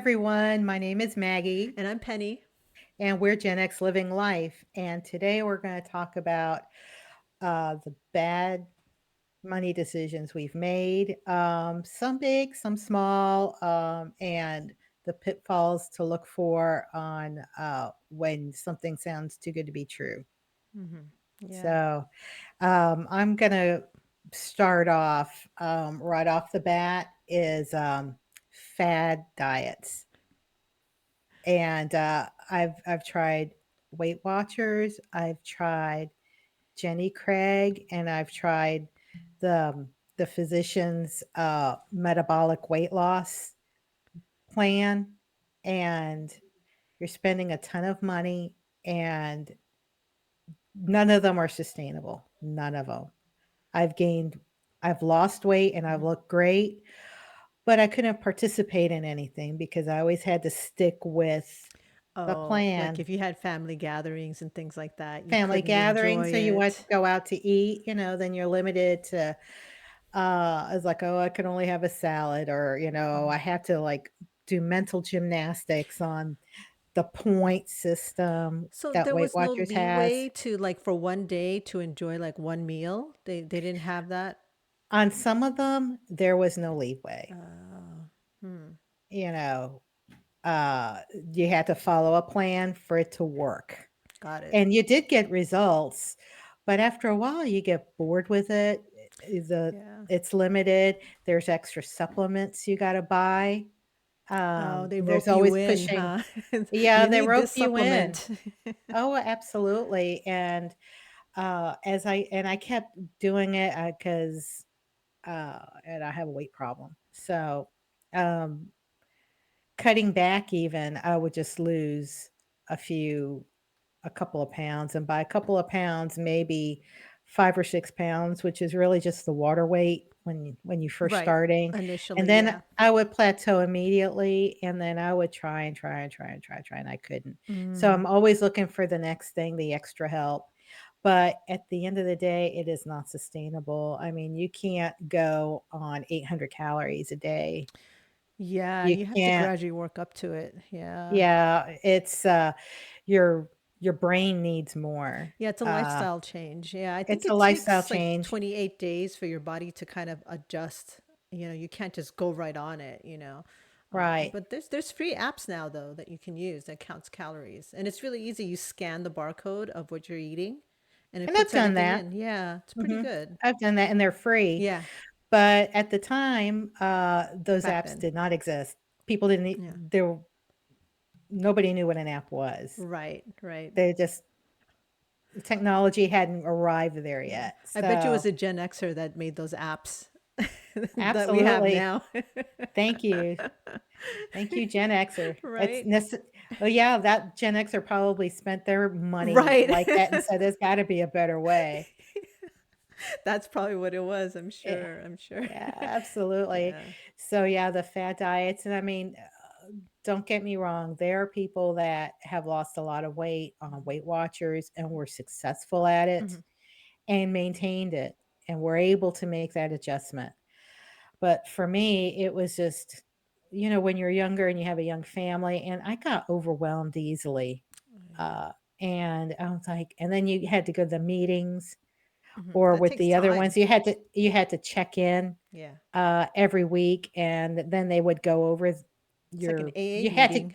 everyone. My name is Maggie, And I'm Penny. and we're Gen X Living Life. And today we're going to talk about the bad money decisions we've made, some big, some small, and the pitfalls to look for on when something sounds too good to be true. Yeah. So I'm going to start off right off the bat is fad diets. And, I've tried Weight Watchers, I've tried Jenny Craig, and I've tried the physician's, metabolic weight loss plan, and you're spending a ton of money, and none of them are sustainable, none of them. I've gained I've lost weight and I've Mhm. looked great, but I couldn't participate in anything because I always had to stick with the Oh, like plan. if you had family gatherings and things like that, you Family couldn't gathering, enjoy so you want to it. go out to eat, then you're limited to, it's like, "Oh, I can only have a salad," or, I Mhm. have to, like, do mental gymnastics on the point system So that there Weight was no Watchers has. leeway to like for one day to enjoy like one meal? They didn't have that? On some of them, there was no leeway, Oh. Hmm. you know, uh, you had to follow a plan for it to work. Got it. And you did get results, but after a while, you get bored with it. Yeah. It's limited. There's extra supplements you gotta buy. Oh, they There's rope you always in, pushing. huh? Yeah, You they need rope this you in. supplement. Oh, absolutely, and, I kept doing it, and I have a weight problem. So, um, cutting back even, I would just lose a few a couple of pounds, and by a couple of pounds, maybe 5 or 6 pounds, which is really just the water weight when you first Right. starting, and Initially, then yeah. I would plateau immediately, and then I would try and try and try and try, and I couldn't. So Mm. I'm always looking for the next thing, the extra help, but at the end of the day, it is not sustainable. I mean, you can't go on 800 calories a day. Yeah, You you have to can't. gradually work up to it. Yeah. Yeah, your your brain needs more. Yeah, it's a lifestyle change. Yeah, I think It's a it lifestyle takes like change. 28 days for your body to kind of adjust. You can't just go right on it. Right. But there's free apps now though that you can use that counts calories, and it's really easy. You scan the barcode of what you're eating, and it And I've puts done everything that. in. Yeah, it's pretty Mhm. good. I've done that, and they're free. Yeah, But at the time, those back apps then. did not exist. People didn't e Yeah, there nobody knew what an app was. right, right. They just technology hadn't arrived there Yeah, yet. I bet you it was So, a Gen Xer that made those apps that we have absolutely. now. Thank you. Thank you, Gen Xer. Right, Well, yeah, that Gen Xer probably spent their money right. like that and said, "There's gotta be a better way." That's probably what it was, I'm Yeah. sure, I'm sure. Yeah, absolutely. Yeah. So, yeah, the fad diets, and I mean, don't get me wrong, there are people that have lost a lot of weight on Weight Watchers and were successful at it Mhm. and maintained it and were able to make that adjustment. But for me, it was just, when you're younger and you have a young family, and I got overwhelmed easily. Oh, yeah. Uh, and I was like, and then you had to go to the meetings, Mhm. or That with takes the other ones, time. you had to check in Yeah. every week, and then they would go over It's like an your AA you had to meeting.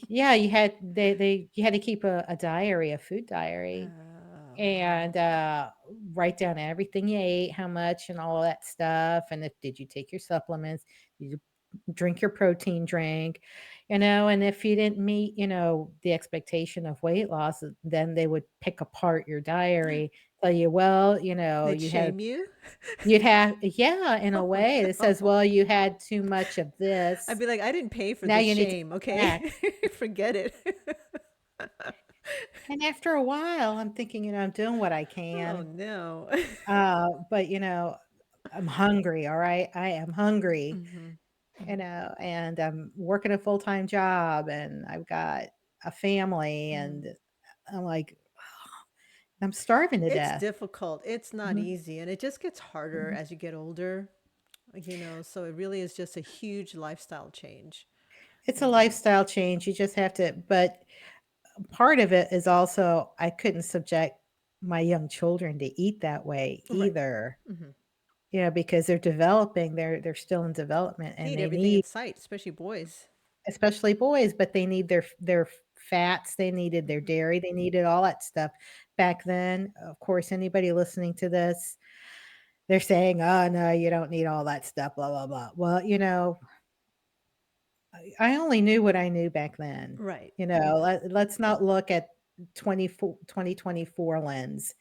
yeah, you had to keep a diary, a food diary, Oh, and, wow. write down everything you ate, how much, and all that stuff, and if did you take your supplements, did you drink your protein drink, and if you didn't meet, the expectation of weight loss, then they would pick apart your diary, tell you, "Well, They'd shame you? you'd have" yeah, in a Oh, way, it says, no. "Well, you had too much of I'd this, be like, "I didn't pay for now this you need to shame, cut okay? back." Forget it." And after a while, I'm thinking, I'm doing what I Oh, can, no. but, I'm hungry, all right? I am hungry, Mhm. Mhm. and I'm working a full-time job, and I've got a family, and Mhm. I'm like, I'm starving to It's death. difficult. It's not Mhm, easy, and it just gets harder mhm. as you get older, so it really is just a huge lifestyle change. It's a lifestyle change. You just have to, but part of it is also I couldn't subject my young children to eat that way Right. either, Hmm. because they're developing, they're still in development They and eat they everything in need, sight, especially boys. especially boys, but they need their fats, they needed their Hmm. dairy, they needed all that stuff. Back then, of course, anybody listening to this, they're saying, "Oh, no, you don't need all that stuff, blah, blah, blah." Well, I only knew what I knew back then. Right. Let's not look at 2024 lens,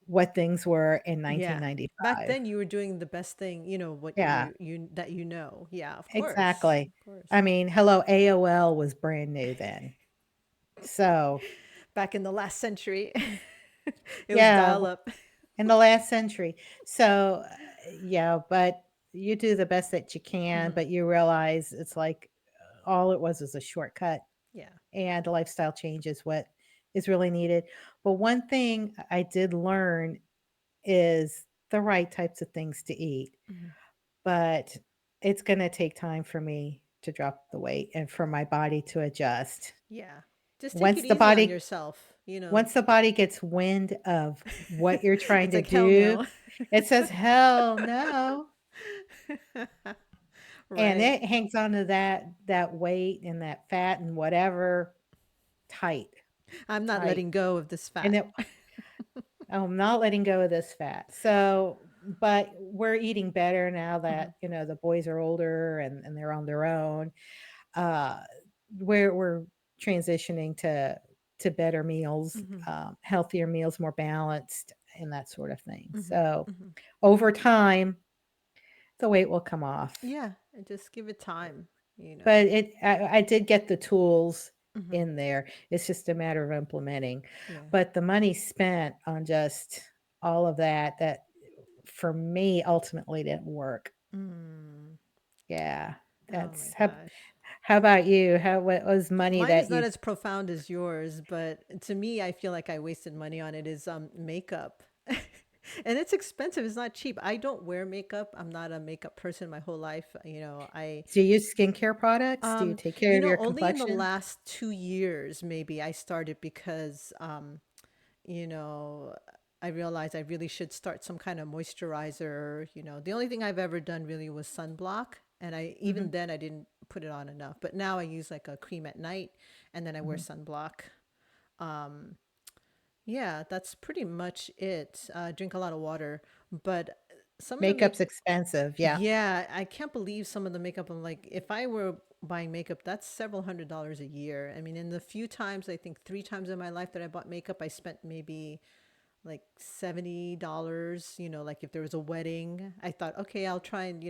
what things were in Yeah. Back 1995. then you were doing the best thing, what Yeah, you that you know. Yeah, of course. exactly. Of course. I mean, hello, AOL was brand new then. So, Back in the last century. It was yeah, dial up. in the last century. So, yeah, but you do the best that you can, Hmm. but you realize it's like all it was a shortcut, Yeah. and a lifestyle change is what is really needed. But one thing I did learn is the right types of things to eat, Hmm. but it's gonna take time for me to drop the weight and for my body to adjust. Yeah. Just take Once it the easy on body yourself. once the body gets wind of what you're trying It's to like hell do, no. it says, "Hell no." And Right. it hangs on to that weight and that fat and whatever tight, I'm not tight. letting go of this And fat. it I'm not letting go of this fat. So, but we're eating better now Hmm. that, the boys are older and they're on their own. Uh, we're transitioning to better meals, Hmm. healthier meals, more balanced, and that sort of thing. Hmm. So, Hmm. over time, the weight will come off. Yeah. And just give it time. But I did get the tools Hmm. in there. It's just a matter of implementing. Yeah. But the money spent on just all of that for me ultimately didn't work. Mm. Yeah. Oh my That's gosh. how about you? What was money Mine is that not you as profound as yours, but to me, I feel like I wasted money on it is makeup. And it's expensive. It's not cheap. I don't wear makeup. I'm not a makeup person my whole life. I do you use skincare products? Do you take care of your only in the complexion? last 2 years maybe I started because you know, I realized I really should start some kind of moisturizer. The only thing I've ever done really was sunblock. And even Mhm, then I didn't put it on enough. But now I use like a cream at night and then I wear mhm. sunblock. Yeah, that's pretty much it. Drink a lot of water. But some of the Makeup's expensive, yeah. yeah, I can't believe some of the makeup. I'm like, if I were buying makeup, that's several $100s a year. I mean, in the few times, I think 3 times in my life that I bought makeup, I spent maybe like $70, like if there was a wedding, I thought, okay, I'll try and,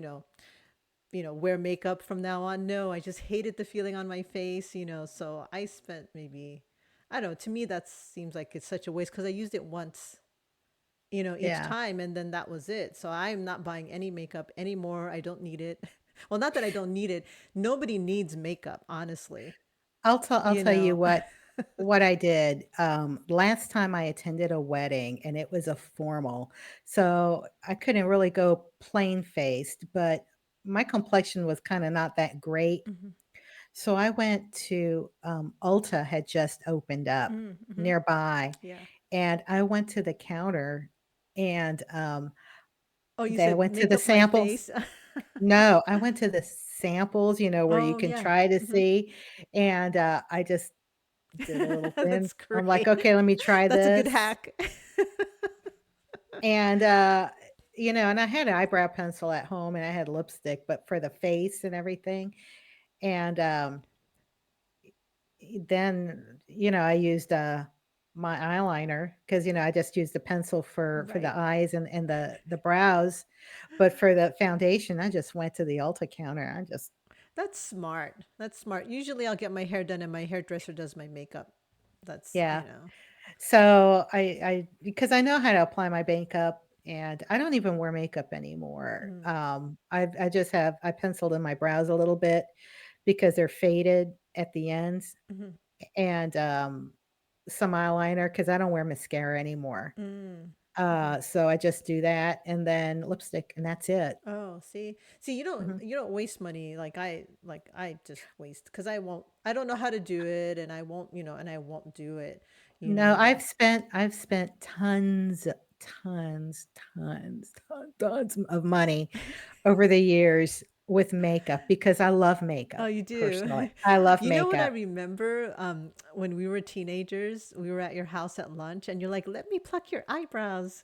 wear makeup from now on. No, I just hated the feeling on my face. So I spent maybe, I don't know, to me, that seems like it's such a waste because I used it once each Yeah. time and then that was it. So I'm not buying any makeup anymore. I don't need it. Well, not that I don't need it. Nobody needs makeup, honestly. I'll You tell you know. what I did. Last time I attended a wedding and it was a formal, so I couldn't really go plain faced, but my complexion was kinda not that great. Mhm. So I went to, Ulta had just opened up Mm-hmm. nearby, Yeah. and I went to the counter and, Oh, you then I said went to make the up my samples. face. No, I went to the samples, where you Oh, can yeah. try to Hmm. see, and, I just did a little thing. That's I'm like, great. "Okay, let me try That's a good this." hack. And, and I had an eyebrow pencil at home and I had lipstick, but for the face and everything. And, then, I used, my eyeliner because I just used the pencil for the Right. eyes and the brows, but for the foundation, I just went to the Ulta counter. I just That's smart. That's smart. Usually I'll get my hair done and my hairdresser does my makeup. That's, yeah. So because I know how to apply my makeup and I don't even wear makeup anymore. Mm, I penciled in my brows a little bit because they're faded at the ends mhm, and some eyeliner because I don't wear mascara anymore. mm. So I just do that and then lipstick and that's it. Oh, see, Mhm. you don't waste money like I just waste because I don't know how to do it, and I won't, and I won't do it, No, but I've spent tons, tons of money over the years with makeup because I love oh, makeup you personally. do. I love You know what I makeup. remember? When we were teenagers, we were at your house at lunch, and you're like, "Let me pluck your eyebrows."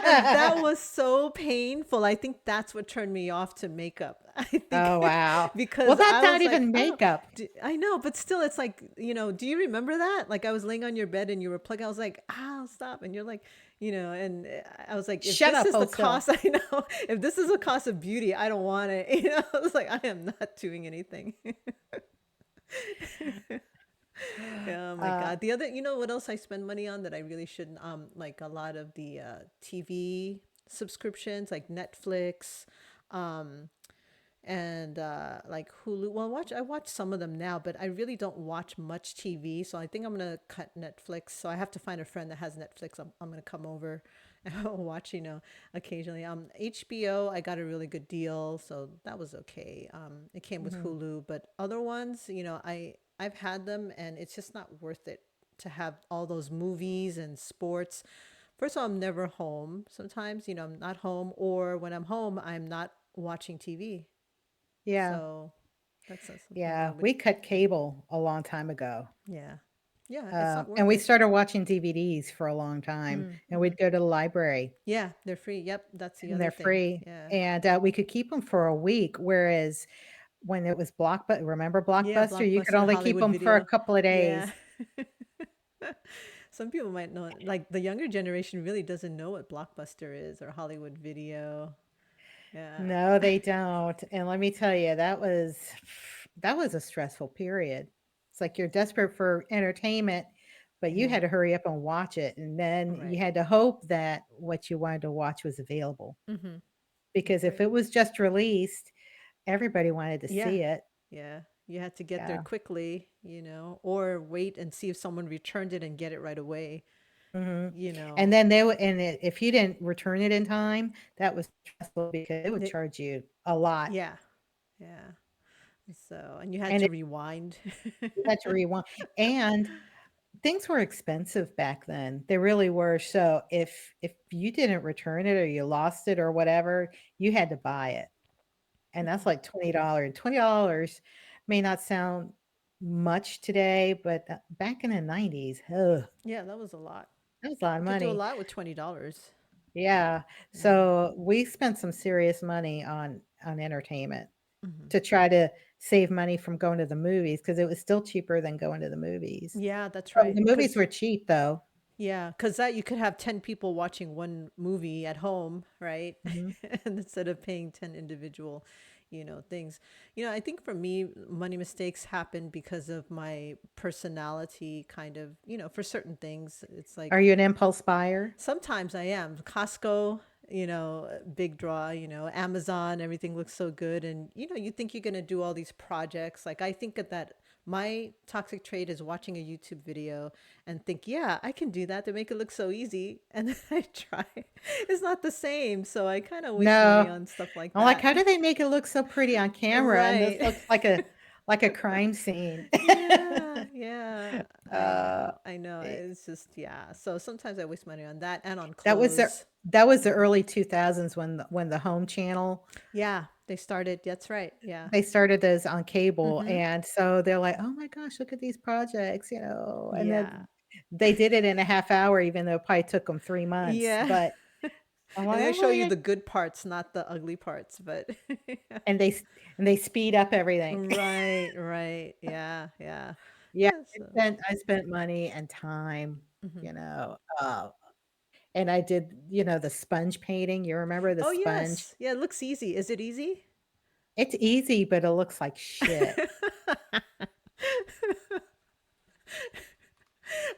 And that was so painful. I think that's what turned me off to makeup. I think Oh, wow. Well, because that's I not was like, even oh, makeup. I know, but still, it's like, do you remember that? Like, I was laying on your bed and you were plugging. I was like, ah, stop. And you're like, and I was like, if Shut this up, is the hold still. cost, I know, if this is a cost of beauty, I don't want it. I was like, I am not doing anything. Oh my Uh, God. The other, what else I spend money on that I really shouldn't? Like a lot of the TV subscriptions, like Netflix, um, and like Hulu. Well, I watch some of them now, but I really don't watch much TV. So I think I'm gonna cut Netflix. So I have to find a friend that has Netflix. I'm gonna come over and watch, occasionally. HBO, I got a really good deal, so that was okay. It came with mhm. Hulu, but other ones, I've had them, and it's just not worth it to have all those movies and sports. First of all, I'm never home. Sometimes, I'm not home, or when I'm home, I'm not watching TV. Yeah, So that's something I yeah. would, We cut cable a long time ago. yeah. Yeah, it's not And worth we it. started watching DVDs for a long time, and Mm-hmm. we'd go to the library, Yeah, they're free. Yep, that's the and other they're thing. free, Yeah. and, we could keep them for a week, whereas when it was remember Yeah, Blockbuster? You could Blockbuster, only keep Hollywood them for a Video. couple of Yeah. days. Some people might know, like the younger generation really doesn't know what Blockbuster is or Hollywood Video. Yeah. No, they don't, and let me tell you, that was a stressful period. It's like you're desperate for entertainment, but you Yeah. had to hurry up and watch it, and then you Right. had to hope that what you wanted to watch was available, Mm-hmm. because That's if right. it was just released, everybody wanted to Yeah. see it. Yeah. You had to get there Yeah, quickly, or wait and see if someone returned it and get it right away, mhm, you and know. then they would and I if you didn't return it in time, that was stressful because they would It, charge you a lot, yeah. Yeah. So, and you had and to it rewind. you had to rewind, and things were expensive back then, they really were, so if you didn't return it or you lost it or whatever, you had to buy it, and that's like $20. $20 may not sound much today, but, back in the '90s, ugh, Yeah, that was a lot. that was a lot of You could do a money. lot with $20. Yeah, Yeah. so we spent some serious money on entertainment Hmm. to try to save money from going to the movies because it was still cheaper than going to the movies. Yeah, that's Oh, right. the movies Cause were cheap though. yeah, cause that you could have 10 people watching one movie at home, right? Mhm. And instead of paying 10 individual, things. I think for me, money mistakes happen because of my personality kind of, for certain things. It's Are like you an impulse buyer? sometimes I am. Costco, big draw, Amazon, everything looks so good. And, you think you're going to do all these projects. Like, I think that my toxic trait is watching a YouTube video and think, yeah, I can do that. They make it look so easy. And then I try. It's not the same. So I kind of waste money No. on stuff like I'm like, that. "How do they make it look so pretty on camera and this Right. looks like a crime scene?" Yeah, yeah. I Uh, know. I know. eh, It's just, yeah. So sometimes I waste money on that and on that was the clothes. that was the early 2000s when the home channel Yeah, they started. That's right. Yeah. they started those on cable, Mm-hmm. and so they're like, "Oh my gosh, look at these projects," and Yeah. then they did it in a half hour even though it probably took them 3 months, Yeah. but I'm And like, they "Oh show my you god," the good parts, not the ugly parts, but and they speed up everything. right, right. Yeah, yeah. Yeah, Yeah, I so. spent I spent money and time, Hmm. you know, and I did, the sponge painting, you remember the Oh, sponge? yes. Yeah, it looks easy. Is it easy? It's easy, but it looks like shit.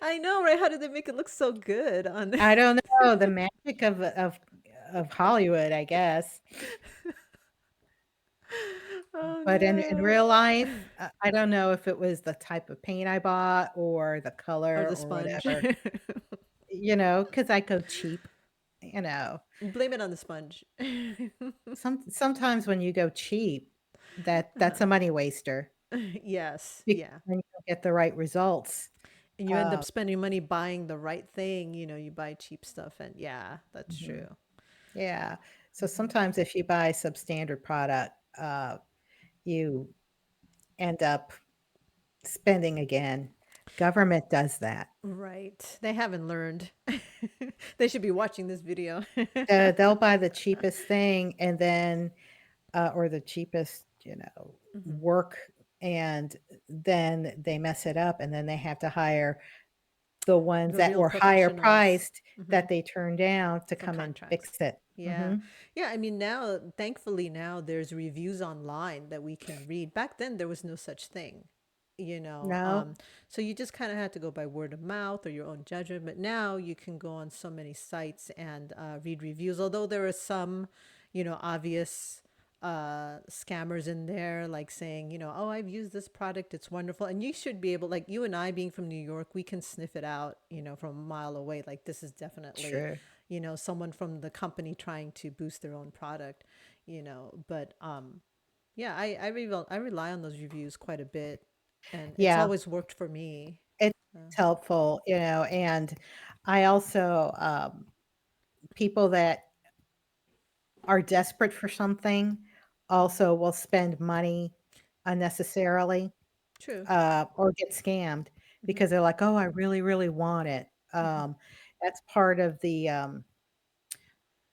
I know, right? How did they make it look so good on I don't know, the magic of Hollywood, I guess. Oh But in no. real life, I don't know if it was the type of paint I bought or the Or color the or sponge. whatever. because I go cheap, you know. Blame it on the sponge. Sometimes when you go cheap, that's a money waster Yes, because yeah. then you don't get the right results. And you end up Uh, spending money buying the right thing, you buy cheap stuff, and yeah, that's mhm, true. yeah. So sometimes if you buy substandard product, you end up spending again. Government does that. Right. They haven't learned. They should be watching this video. They'll buy the cheapest thing and then or the cheapest, Hmm. work, and then they mess it up, and then they have to hire the ones The that real were higher professionals. priced Hmm. that they turned down to For come and contracts. fix it. Yeah. Mhm. Yeah. I mean, now, thankfully, now there's reviews online that we can read. Back then, there was no such thing, you know. No, Um, so you just kind of had to go by word of mouth or your own judgment. But now you can go on so many sites and read reviews, although there are some, obvious scammers in there, like saying, oh, I've used this product, it's wonderful. And you should be able, like you and I being from New York, we can sniff it out, from a mile away. Like this is definitely, true. someone from the company trying to boost their own product, But yeah, I rely on those reviews quite a bit, and it's Yeah, always worked for me. it's helpful, and I also, people that are desperate for something also will spend money unnecessarily, True. or get scammed Hmm. because they're like, "Oh, I really, really want it." Hmm. That's part of the,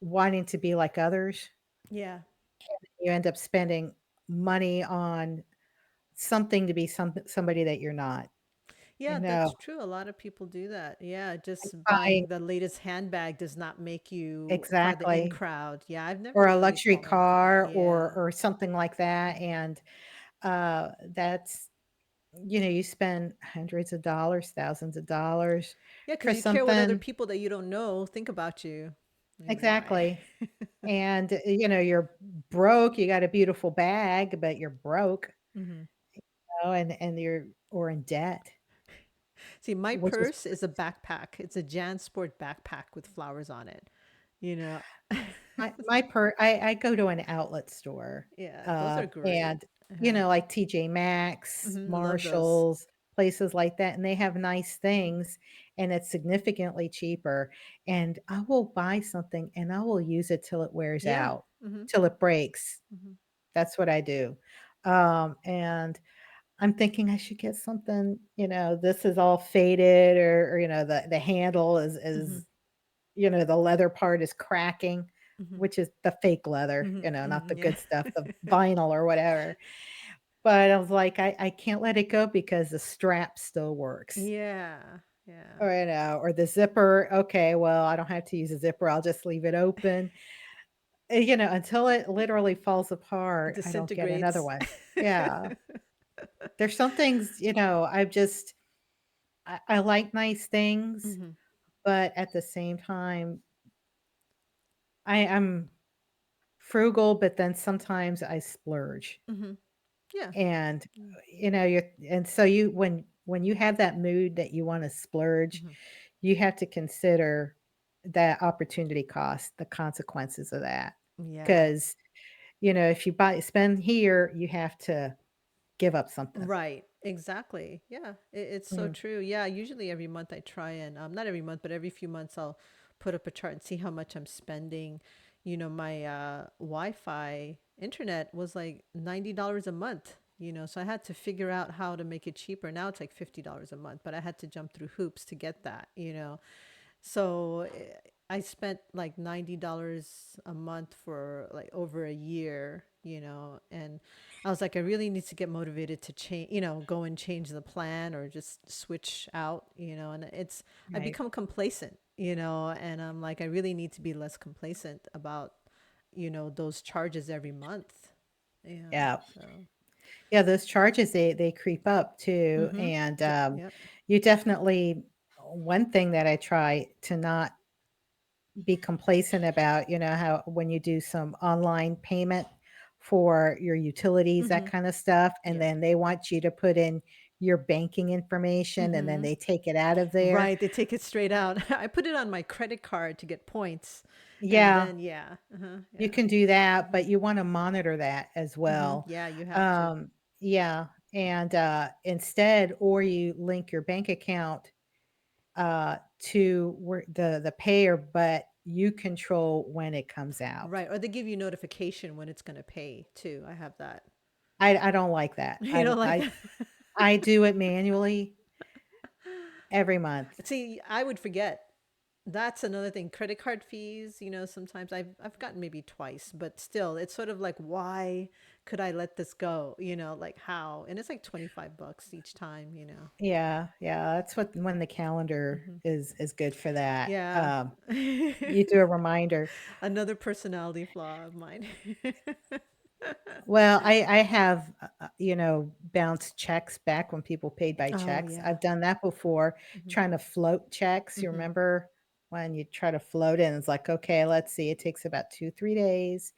wanting to be like others. Yeah. You end up spending money on something to be somebody that you're not, you Yeah, know, that's true. A lot of people do that. Yeah, like just buying buying the latest handbag does not make you part of the in exactly, crowd. Yeah, I've never or a really luxury fallen into that. car or Yeah. something like that, and, that's you spend hundreds of dollars, thousands of dollars Yeah, because for you care what other something people that you don't know think about you and why. exactly, and, you're broke, you got a beautiful bag, but you're broke, Hmm. and you're or in debt, See, my which is purse is a backpack. It's a JanSport backpack with flowers on it. You know, I go to an outlet store, yeah, those are great. and, Uh-huh. like TJ Maxx, Hmm. I love those. Marshalls, places like that, and they have nice things, and it's significantly cheaper, and I will buy something, and I will use it till it wears Yeah. out, Hmm. till it breaks. Hmm. That's what I do. And I'm thinking I should get something, this is all faded or, the handle Hmm. the leather part is cracking, Hmm. which is the fake leather, Hmm. not Hmm. the Yeah. good stuff, the vinyl or whatever. But I was like, I can't let it go because the strap still works. Yeah. Yeah. Or the zipper. Okay, well, I don't have to use a zipper. I'll just leave it open. Until it literally falls It apart, I don't get another disintegrates. one. Yeah. There's some things, I like nice things, Hmm. but at the same time, I'm frugal, but then sometimes I splurge. Hmm. Yeah. And, Mm-hmm. you're and so when you have that mood that you wanna splurge, you have to consider that opportunity cost, the consequences of that. Yeah. 'Cause, if you spend here, you have to give up something. Right. Exactly. Yeah. It's so Mm, true. Yeah. Usually every month I try and, not every month, but every few months I'll put up a chart and see how much I'm spending. My Wi-Fi internet was like $90 a month, so I had to figure out how to make it cheaper. Now it's like $50 a month, but I had to jump through hoops to get that. So I spent like $90 a month for like over a year, and I was like, I really need to get motivated to change, go and change the plan or just switch out. And I right. become complacent, and I'm like, I really need to be less complacent about, those charges every month. Yeah. Yeah. So, Yeah, those charges, they creep up too, mm-hmm. and, Yep. you definitely one thing that I try to not be complacent about, how when you do some online payment for your utilities, that Mm-hmm. kind of stuff, and Yeah. then they want you to put in your banking information and then Mm-hmm. they take it out of there. Right, they take it straight out. I put it on my credit card to get points, and Yeah, then yeah, uh-huh, you yeah, can do that, mm-hmm. but you wanna monitor that as Mm-hmm. well. Yeah, you have to. Um, yeah, and, instead or you link your bank account, to where the payer, but you control when it comes out. Right, or they give you notification when it's going to pay too. I have that. I don't like that. You don't like that? I do it manually every month. See, I would forget. That's another thing. Credit card fees, sometimes I've gotten maybe twice, but still, it's sort of like, why could I let this go? Like how? And it's like 25 bucks each time. Yeah, yeah, that's what when the calendar Hmm. is good for that. Yeah. You do a reminder. Another personality flaw of mine. Well, I have, bounced checks back when people paid by Oh, checks. yeah. I've done that before, Hmm. trying to float checks. You Hmm. remember when you try to float it and it's like, "Okay, let's see, it takes about 2, 3 days."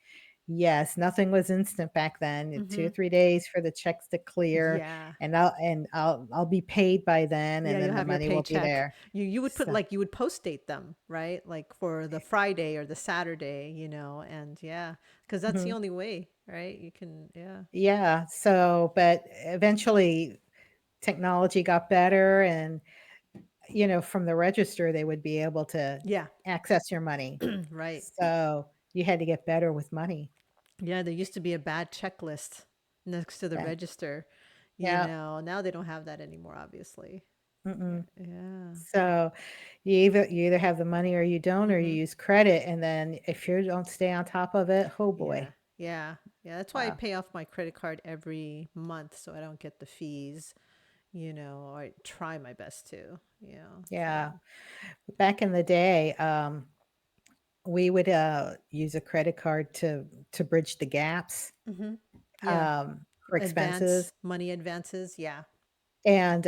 Yes, nothing was instant back then. 2 or Hmm. 3 days for the checks to clear, Yeah. and I'll be paid by then, Yeah, and you'll then the have your money will be paycheck. there. You would put So like you would post date them, right? Like for the Friday or the Saturday, and yeah, because that's the mhm. only way, right? You can, yeah. Yeah, so but eventually technology got better and, from the register, they would be able to Yeah, access your money. right. So, you had to get better with money. Yeah, there used to be a bad checklist next to the That register. yeah, Now they don't have that anymore, obviously. Yeah. mm-mm. Yeah. So, you either have the money or you don't, or you Mm-hmm. use credit, and then if you don't stay on top of it, oh Yeah. boy. Yeah. Yeah. That's why I Wow. pay off my credit card every month so I don't get the fees, or I try my best to. Yeah. So, Back in the day, we would, use a credit card to bridge the gaps, hmm, yeah. for Advance, expenses, money advances. Yeah. and,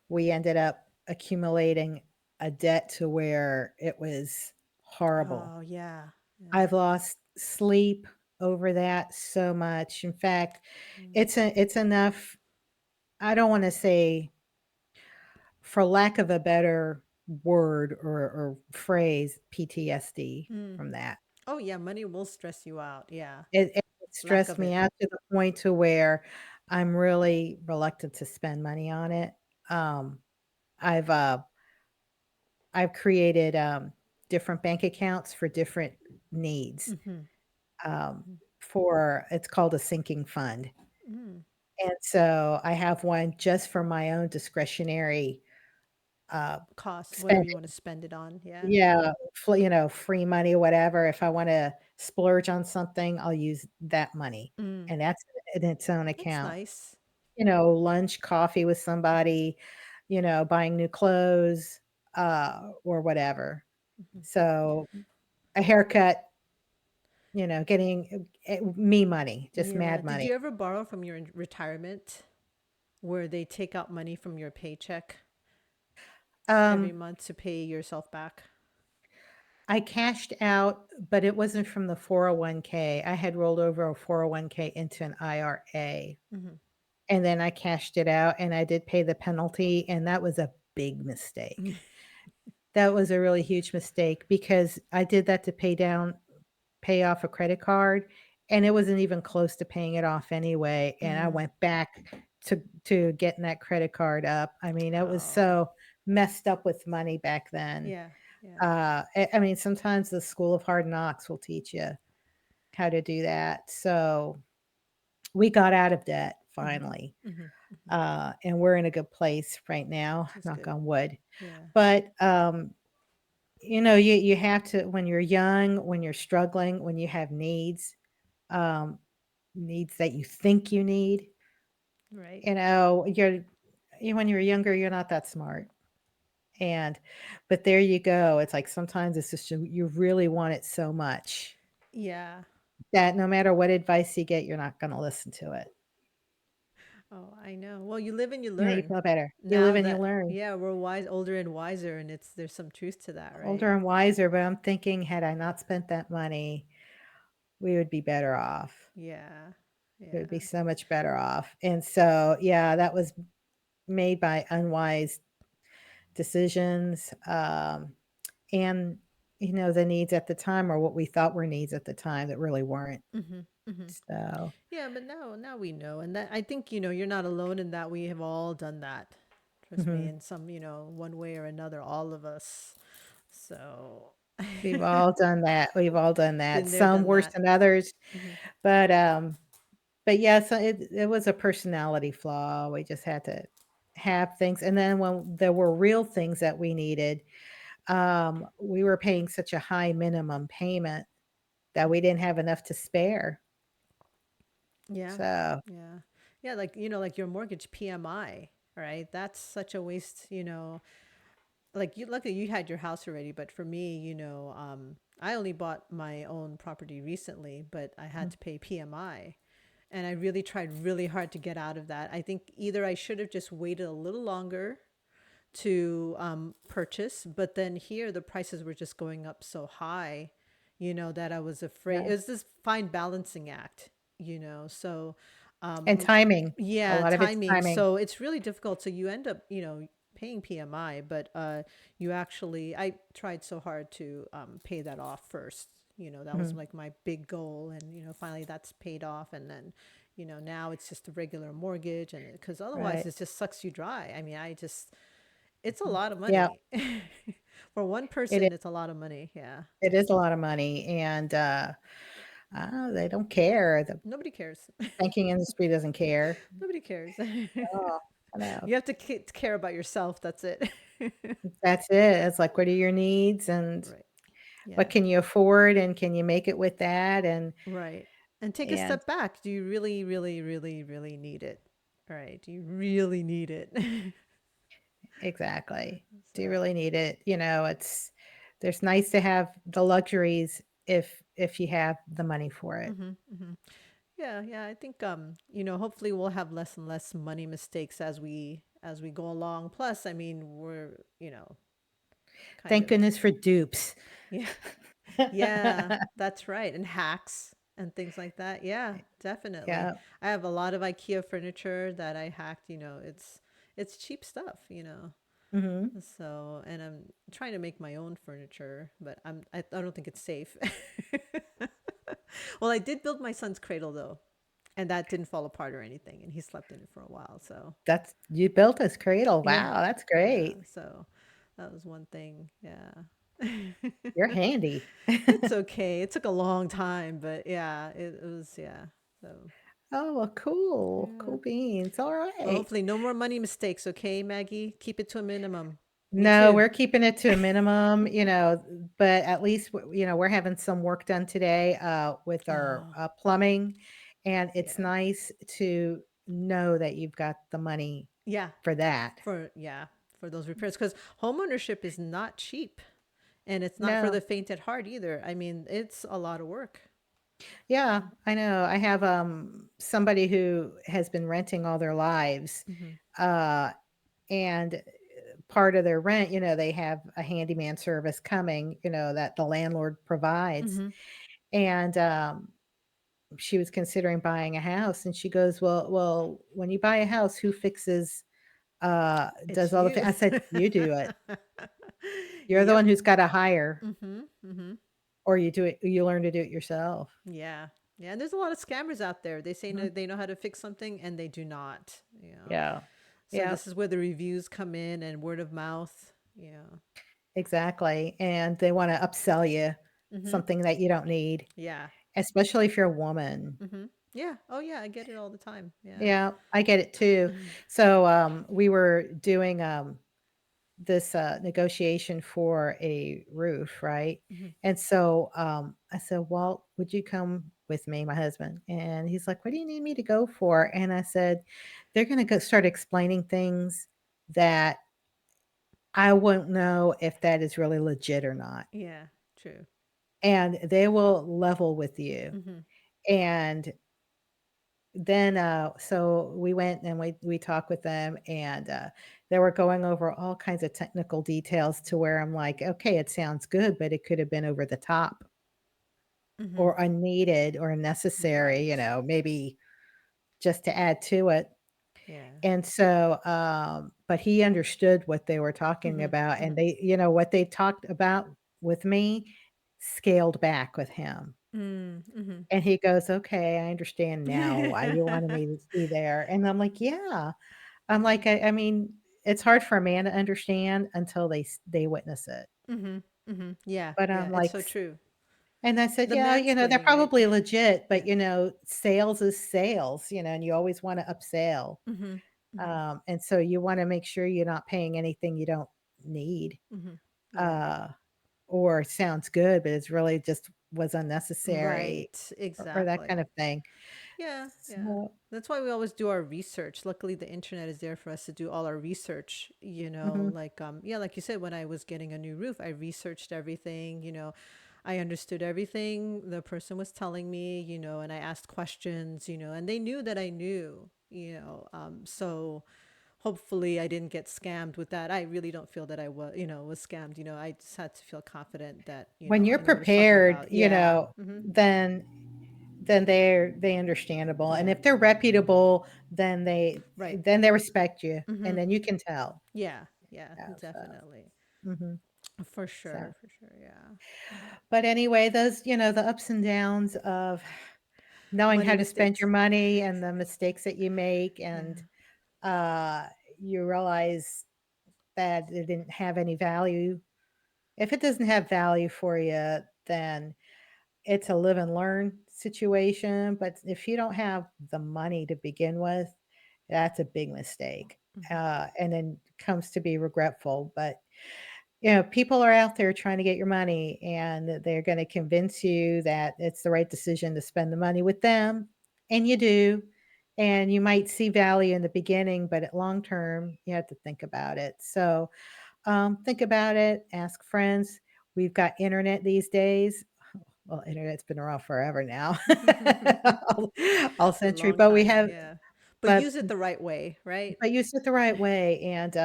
we ended up accumulating a debt to where it was horrible. Oh, yeah. Yeah. I've lost sleep over that so much. In fact, Mm. it's enough. I don't wanna say, for lack of a better word or phrase, PTSD Mm. from that. Oh, yeah. Money will stress you out. Yeah. It Lack stressed of me it. out to the point to where I'm really reluctant to spend money on it. Um, I've, uh I've created, different bank accounts for different needs, Hmm. um, Hmm. for it's called a sinking fund. Mm. And so I have one just for my own discretionary, uh, Cost, whatever you spending. want to spend it on. Yeah. Yeah, free money, whatever. If I wanna splurge on something, I'll use that money, Mm. and that's in its own That's account. nice. Lunch, coffee with somebody, buying new clothes, or whatever. Hmm. So, a haircut, getting, me money, just Yeah. mad Did money. you ever borrow from your retirement where they take out money from your paycheck every Um, month to pay yourself back? I cashed out, but it wasn't from the 401k. I had rolled over a 401k into an IRA, Hmm. and then I cashed it out, and I did pay the penalty, and that was a big mistake. That was a really huge mistake because I did that to pay off a credit card, and it wasn't even close to paying it off anyway, and I Mm. went back to getting that credit card up. I mean, it was Oh, so messed up with money back then. yeah. Yeah. I mean, sometimes the school of hard knocks will teach you how to do that. So, we got out of debt Hmm. finally, Hmm. Hmm. and we're in a good place right now, That's knock good. on wood. Yeah. But, you have to when you're young, when you're struggling, when you have um, needs that you think you need, Right. when you're younger, you're not that smart, and but there you go, it's like sometimes it's just you really want it so much Yeah. that no matter what advice you get, you're not gonna listen to it. Oh, I know. Well, you live and you You learn. feel better. You live Now and you that, learn. yeah, we're wise, older and wiser, and there's some truth to that, right? Older and wiser, but I'm thinking had I not spent that money, we would be better off. Yeah. We would be Yeah. so much better off, and so, yeah, that was made by unwise decisions, and, the needs at the time or what we thought were needs at the time that really weren't. Mm-hmm. Mm-hmm. So, Yeah, but now we know, and that I think you're not alone in that. We have all done that. Trust me, mhm. in some one way or another, all of us. So We've all done that. We've all done that. been there, Some done worse that. than others, Hmm. but, um but yeah, so it was a personality flaw. We just had to have things, and then when there were real things that we needed, we were paying such a high minimum payment that we didn't have enough to spare. Yeah, So, yeah, yeah. Like like your mortgage PMI, right? That's such a waste. Like you, luckily you had your house already, but for me, I only bought my own property recently, but I had mm, to pay PMI. And I really tried really hard to get out of that. I think either I should have just waited a little longer to purchase, but then here the prices were just going up so high, that I was afraid. It yeah, was this fine balancing act, so and timing. A yeah, lot of it's timing. timing. So it's really difficult. So you end up, paying PMI, but you actually, I tried so hard to pay that off first. That was Mhm, like my big goal, and finally that's paid off, and then now it's just a regular mortgage, and because otherwise right. it just sucks you dry. I mean, it's a Mhm. lot of Yeah, money. For one it is person, it's a lot of money. Yeah. it is a lot of money, and, they don't care. The Nobody cares. banking industry doesn't care. Nobody cares. Oh, I know. You have to care about yourself. That's it. That's it. It's like, what are your needs and Right. what Yeah. can you afford and can you make it with that? Right. And take a And step back. Do you really, really, really, really need it? All right. Do you really need it? exactly. Do you So, really need it? It's there's nice to have the luxuries if you have the money for it. hmm, hmm. Yeah, yeah. I think hopefully we'll have less and less money mistakes as we go along. Plus, I mean, we're, kind Thank of, goodness for dupes. yeah. Yeah, that's right. And hacks and things like that. Yeah, definitely. Yeah. I have a lot of IKEA furniture that I hacked, it's cheap stuff, Mhm. So, and I'm trying to make my own furniture, but I don't think it's safe. Well, I did build my son's cradle though, and that didn't fall apart or anything, and he slept in it for a while. So, That's you built this cradle. yeah. Wow, that's Yeah, great. so that was one thing. Yeah. You're handy. It's okay. It took a long time, but yeah, it was, yeah. So, Oh, well, cool. yeah. Cool beans. All Well, right. hopefully no more money mistakes, okay, Maggie? Keep it to a minimum. Me No, too. we're keeping it to a minimum, but at least we're having some work done today with our Oh, plumbing, and it's yeah. nice to know that you've got the money Yeah. for that. For those repairs, because homeownership is not cheap, and it's not for No. the faint at heart either. I mean, it's a lot of work. Yeah, I know. I have somebody who has been renting all their lives, Mm-hmm. uh and part of their rent, they have a handyman service coming, that the landlord provides. Mm-hmm. And she was considering buying a house, and she goes, "Well, when you buy a house, who fixes, It's does all the you. I said, "You do it. You're the one Yep. who's gotta hire, Mm-hmm. Mm-hmm. or you learn to do it yourself." Yeah. Yeah. And there's a lot of scammers out there. They say Mhm. they know how to fix something and they do not. Yeah. So Yeah, this is where the reviews come in and word of mouth. Yeah. exactly, and they wanna upsell you Mm-hmm. something that you don't need, Yeah. especially if you're a woman. Mm-hmm. Yeah. Oh yeah, I get it all the time. Yeah. Yeah, I get it too. So, we were doing, this, negotiation for a roof, right? Mm-hmm. And so, I said, "Well, would you come with me?" My husband, and he's like, "What do you need me to go for?" And I said, "They're gonna go start explaining things that I won't know if that is really legit or not, Yeah. True. and they will level with you." Mm-hmm. And then, so we went and we talked with them, and, they were going over all kinds of technical details to where I'm like, "Okay, it sounds good, but it could have been over the top Mm-hmm. or unneeded or unnecessary, Right. maybe just to add to it." Yeah. And so, but he understood what they were talking Mhm. about, and Mhm. they what they talked about with me scaled back with him. Mm. Mhm. And he goes, "Okay, I understand now why you wanted me to be there." And I'm like, "Yeah." I'm like, I mean, it's hard for a man to understand until they witness it. Mhm. Mhm. Yeah. But Yeah. I'm It's like so true. and I said, The "Yeah, they're mansplaining, right? probably legit, but, Yeah. sales is sales, and you always wanna upsell." Mhm. Mhm. And so you wanna make sure you're not paying anything you don't need, Mhm. Yeah. uh, or sounds good, but it's really just was unnecessary Right. or that kind Exactly. of thing. Yeah, yeah. So That's why we always do our research. Luckily, the internet is there for us to do all our research, mhm. like yeah, like you said, when I was getting a new roof, I researched everything, I understood everything the person was telling me, and I asked questions, and they knew that I knew, so hopefully I didn't get scammed with that. I really don't feel that I was scammed. I just had to feel confident that, When you're I know what I was talking prepared, about. Yeah. Hmm. then they understandable, and Yeah. if they're reputable, Right. then they respect you, and Hmm. then you can tell. Yeah. Yeah. Yeah, so Definitely. mhm, For so sure. For sure. Yeah. but anyway, those, the ups and downs of knowing Money how to spend mistakes. your money and the mistakes that you make, and, Yeah. uh, you realize that it didn't have any value. If it doesn't have value for you, then it's a live and learn situation, but if you don't have the money to begin with, that's a big mistake, Hmm. and then comes to be regretful, but, people are out there trying to get your money, and they're gonna convince you that it's the right decision to spend the money with them, and you do, and you might see value in the beginning, but at long term, you have to think about it, so, think about it, ask friends. We've got internet these days. Well, internet's been around forever now. All all A century, long but we time. have Yeah. But but use it the right way, right? use it the right way, and,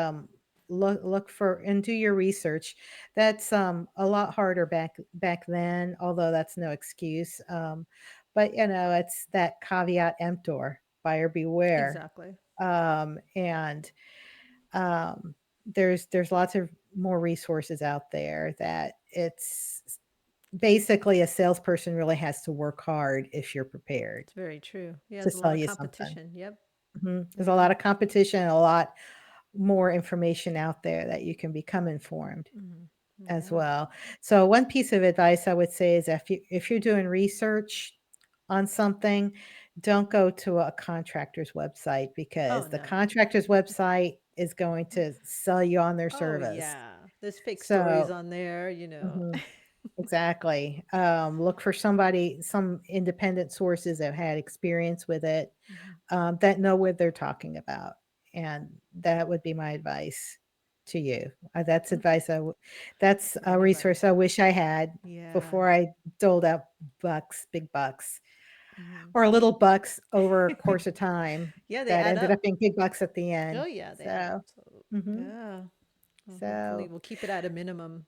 look for and do your research. That's, a lot harder back then, although that's no excuse, but, it's that caveat emptor, buyer beware, Exactly. and, um, there's lots of more resources out there that it's basically a salesperson really has to work hard if you're prepared It's very true. Yeah. to There's a sell lot of you something. competition. Yep. There's a Yeah. lot of competition, a lot more information out there that you can become informed Hmm. as Yeah. well. So one piece of advice I would say is if you're doing research on something, don't go to a contractor's website Oh, because the no. contractor's website is going to sell you on their Oh, service. yeah. There's fake stories So on there. mhm. Exactly. Look for some independent sources that had experience with it, Hmm. that know what they're talking about, and that would be my advice to you. That's a Great resource advice. I wish I had Yeah. before I doled out big bucks, Hmm. or little bucks over a course of time Yeah, they that add ended up up. being big bucks at the Oh, end. yeah, they add up. So, So, mhm, yeah. Well, hopefully, so we'll keep it at a minimum.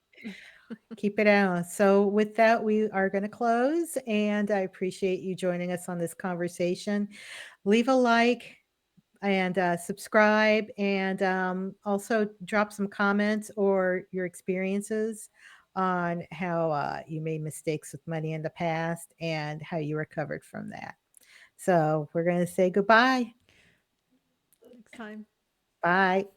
keep it out. So with that, we are gonna close, and I appreciate you joining us on this conversation. Leave a like and, subscribe, and, also drop some comments or your experiences on how, you made mistakes with money in the past and how you recovered from that. So we're gonna say goodbye. Next time. Bye.